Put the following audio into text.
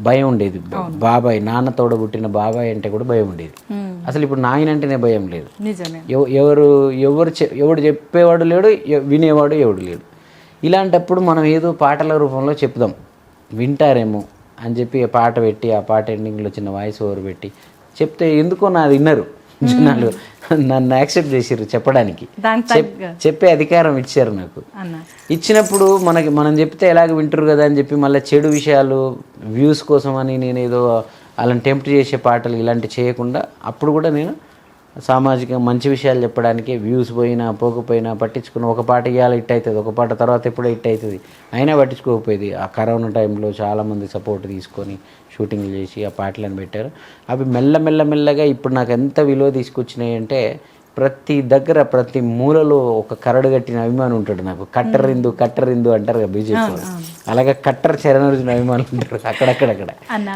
భయం ఉండేది. బాబాయ్, నాన్న తోడబుట్టిన బాబాయ్ అంటే కూడా భయం ఉండేది. అసలు ఇప్పుడు నాయన అంటేనే భయం లేదు. నిజమే. ఎవడు చెప్పేవాడు లేడు, వినేవాడు ఎవడు లేడు. ఇలాంటప్పుడు మనం ఏదో పాటల రూపంలో చెప్దాం, వింటారేమో అని చెప్పి ఆ పాట పెట్టి, ఆ పాట ఎండింగ్లో చిన్న వాయిస్ ఓవర్ పెట్టి చెప్తే ఎందుకో నాది విన్నరు జనాలు, నన్ను యాక్సెప్ట్ చేసారు చెప్పడానికి, చెప్పే అధికారం ఇచ్చారు నాకు. ఇచ్చినప్పుడు మనం చెప్తే ఎలాగ వింటారు కదా అని చెప్పి మళ్ళీ చెడు విషయాలు వ్యూస్ కోసం అని నేను ఏదో అలాని టెంప్ట్ చేసే పాటలు ఇలాంటివి చేయకుండా అప్పుడు కూడా నేను సామాజిక మంచి విషయాలు చెప్పడానికి వ్యూస్ పోయినా పోకపోయినా పట్టించుకున్న, ఒక పాట ఇవ్వాలి హిట్ అవుతుంది, ఒక పాట తర్వాత ఎప్పుడో హిట్ అవుతుంది, అయినా పట్టించుకోకపోయేది. ఆ కరోనా టైంలో చాలామంది సపోర్ట్ తీసుకొని షూటింగ్లు చేసి ఆ పాటలను పెట్టారు. అవి మెల్లగా ఇప్పుడు నాకు ఎంత విలువ తీసుకొచ్చినాయి అంటే, ప్రతి దగ్గర ప్రతి మూలలో ఒక కరడు కట్టిన అభిమానం ఉంటాడు నాకు. కట్టరిందు అంటారు కదా బీజేపీ, అలాగే కట్టర్ చరణార్జున అభిమానులు ఉంటారు అక్కడక్కడ. అన్న